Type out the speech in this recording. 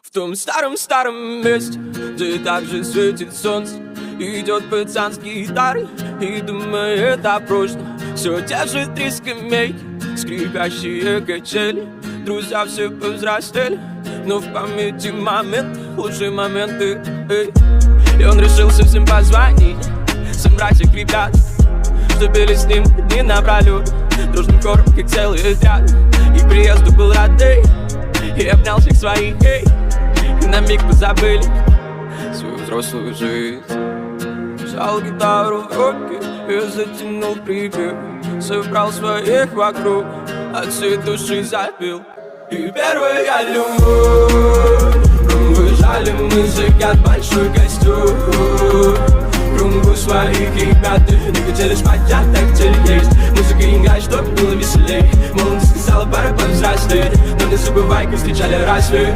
В том старом месте, где также светит солнце, идет пацан с гитарой и думает о прошлом. Все те же 3 скамейки, скрипящие качели. Друзья все повзрослели, но в памяти момент, лучшие моменты, эй. И он решился всем позвонить, собрать их ребят, что пели с ним дни напролет, дружным хором, как целый отряд. И к приезду был рад, эй, и обнял всех своих, эй. И на миг позабыли свою взрослую жизнь. Взял гитару в руки и затянул припев, собрал своих вокруг, от всей души запел. И первая любовь, выезжали мы зажигать большой костер. Кругу своих ребят, не хотели спать, а так хотели есть. Музыка играет, чтобы было веселей. Молодость сказала, пора повзрослеть, но не забывай, как встречали рассвет.